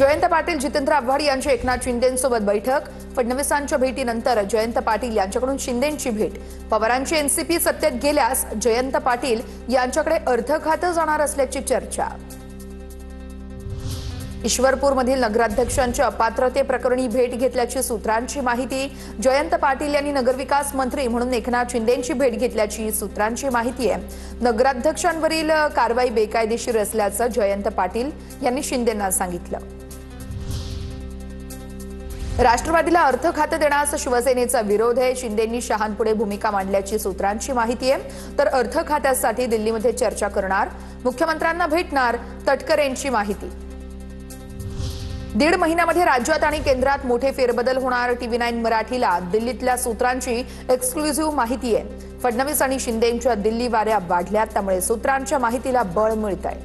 जयंत पाटील, जितेंद्र आव्हाड यांची एकनाथ शिंदेंसोबत बैठक। फडणवीसांच्या भेटीनंतर जयंत पाटील यांच्याकडून शिंदेंची भेट। पवारांची एनसीपी सत्तेत गेल्यास जयंत पाटील यांच्याकडे अर्ध खातं जाणार असल्याची चर्चा। ईश्वरपूरमधील नगराध्यक्षांच्या अपात्रते प्रकरणी भेट घेतल्याची सूत्रांची माहिती। जयंत पाटील यांनी नगरविकास मंत्री म्हणून एकनाथ शिंदेंची भेट घेतल्याची सूत्रांची माहिती आहे। नगराध्यक्षांवरील कारवाई बेकायदेशीर असल्याचं जयंत पाटील यांनी शिंदेंना सांगितलं। राष्ट्रवादीला अर्थ खातं देण्यास शिवसेनेचा विरोध आहे। शिंदेंनी शहांपुढे भूमिका मांडल्याची सूत्रांची माहिती आहे। तर अर्थ खात्यासाठी दिल्लीमध्ये चर्चा करणार, मुख्यमंत्र्यांना भेटणार, तटकरेंची माहिती। 1.5 महिन्यामध्ये राज्यात आणि केंद्रात मोठे फेरबदल होणार। TV9 मराठीला दिल्लीतल्या सूत्रांची एक्सक्लुझिव्ह माहिती आहे। फडणवीस आणि शिंदेंच्या दिल्ली वाऱ्या वाढल्यात, त्यामुळे सूत्रांच्या माहितीला बळ मिळतंय।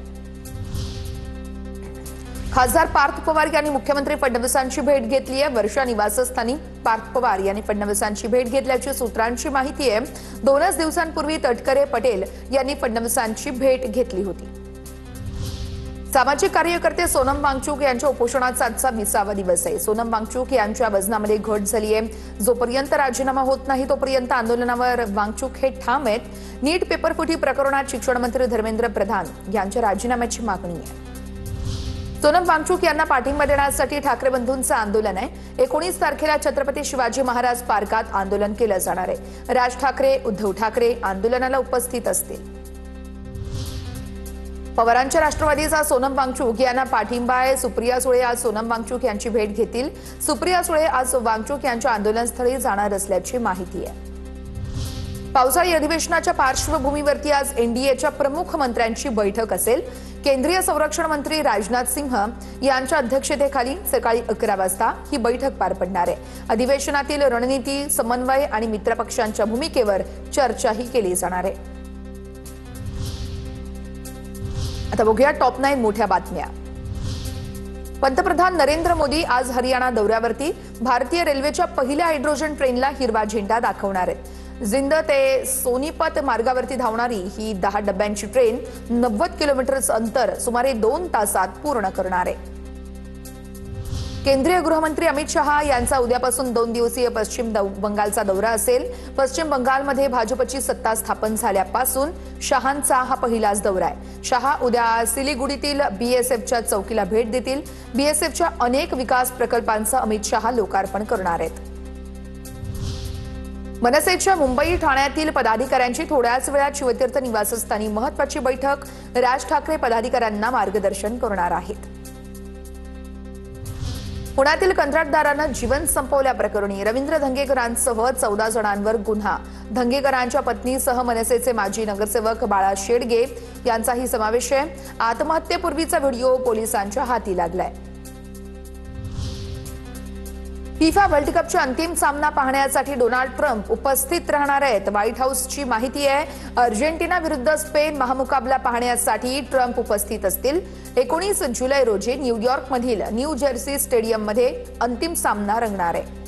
खासदार पार्थ पवार यांनी मुख्यमंत्री फडणवीसांची भेट घेतली आहे। वर्षा निवासस्थानी पार्थ पवार यांनी फडणवीसांची भेट घेतल्याची सूत्रांची माहिती आहे। 2 दिवसांपूर्वी तटकरे पटेल यांनी फडणवीसांची भेट घेतली होती। सामाजिक कार्यकर्ते सोनम वांगचूक यांच्या उपोषणाचा आजचा 20वा दिवस आहे। सोनम वांगचूक यांच्या वजनामध्ये घट झाली आहे। जोपर्यंत राजीनामा होत नाही तोपर्यंत आंदोलनावर वांगचूक हे ठाम आहेत। नीट पेपरफुटी प्रकरणात शिक्षण मंत्री धर्मेंद्र प्रधान यांच्या राजीनाम्याची मागणी आहे। सोनम वांगचूक यांना पाठिंबा देण्यासाठी ठाकरे बंधूंचं आंदोलन आहे। 19 तारखेला छत्रपती शिवाजी महाराज पार्कात आंदोलन केलं जाणार आहे। राज ठाकरे, उद्धव ठाकरे आंदोलनाला उपस्थित असतील। पवारांच्या राष्ट्रवादीचा सोनम वांगचूक यांना पाठिंबा आहे। सुप्रिया सुळे आज सोनम वांगचूक यांची भेट घेतील। सुप्रिया सुळे आज वांगचूक यांच्या आंदोलनस्थळी जाणार असल्याची माहिती आहे। पावसाळी अधिवेशनाच्या पार्श्वभूमीवरती आज एनडीएच्या प्रमुख मंत्र्यांची बैठक असेल। केंद्रीय संरक्षण मंत्री राजनाथ सिंह यांच्या अध्यक्षतेखाली सकाळी 11 वाजता ही बैठक पार पडणार आहे। अधिवेशनातील रणनीती, समन्वय आणि मित्रपक्षांच्या भूमिकेवर चर्चाही केली जाणार आहे। आता बघूया टॉप 9 मोठ्या बातम्या। पंतप्रधान नरेंद्र मोदी आज हरियाणा दौऱ्यावरती भारतीय रेल्वेच्या पहिल्या हायड्रोजन ट्रेनला हिरवा झेंडा दाखवणार आहेत। जिंद ते सोनीपत मार्गावरती धावणारी ही 10 डब्यांची ट्रेन 90 किलोमीटरचं अंतर सुमारे 2 तासात पूर्ण करणार आहे। केंद्रीय गृहमंत्री अमित शहा यांचा उद्यापासून 2 दिवसीय पश्चिम बंगालचा दौरा असेल। पश्चिम बंगालमध्ये भाजपची सत्ता स्थापन झाल्यापासून शहांचा हा पहिलाच दौरा आहे। शहा उद्या सिलीगुडीतील बीएसएफच्या चौकीला भेट देतील। बीएसएफच्या अनेक विकास प्रकल्पांचं अमित शहा लोकार्पण करणार आहेत। मनसेच्या मुंबई ठाण्यातील पदाधिकाऱ्यांची थोड्याच वेळात शिवतीर्थ निवासस्थानी महत्त्वाची बैठक। राज ठाकरे पदाधिकाऱ्यांना मार्गदर्शन करणार आहेत। पुण्यातील कंत्राटदारानं जीवन संपवल्याप्रकरणी रवींद्र धंगेकरांसह 14 जणांवर गुन्हा। धंगेकरांच्या पत्नीसह मनसेचे माजी नगरसेवक बाळा शेडगे यांचाही समावेश आहे। आत्महत्येपूर्वीचा व्हिडिओ पोलिसांच्या हाती लागलाय। फिफा वर्ल्ड कपचा अंतिम सामना पाहण्यासाठी डोनाल्ड ट्रम्प उपस्थित राहणार आहेत। व्हाईट हाऊसची माहिती आहे। अर्जेंटिना विरुद्ध स्पेन महामुकाबला पाहण्यासाठी ट्रम्प उपस्थित असतील। 19 जुलै रोजी न्यूयॉर्कमधील न्यू जर्सी स्टेडियममध्ये अंतिम सामना रंगणार आहे।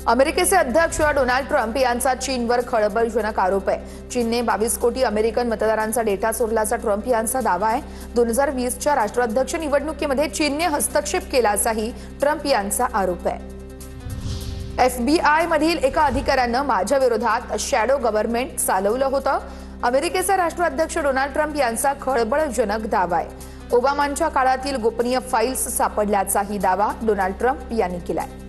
अमेरिकेचे अध्यक्ष डोनाल्ड ट्रम्प यांचा चीनवर खळबळजनक आरोप आहे। चीनने 22 कोटी अमेरिकन मतदारांचा डेटा चोरल्याचा ट्रम्प यांचा दावा आहे। 2020च्या राष्ट्राध्यक्ष निवडणुकीमध्ये चीनने हस्तक्षेप केल्याचाही ट्रम्प यांचा आरोप आहे। FBI मधील एका अधिकाऱ्यानं माझ्या विरोधात शॅडो गव्हर्नमेंट चालवलं होतं। अमेरिकेचे राष्ट्राध्यक्ष डोनाल्ड ट्रम्प यांचा खळबळजनक दावा आहे। ओबामांच्या काळातील गोपनीय फाईल्स सापडल्याचाही दावा डोनाल्ड ट्रम्प यांनी केलाय।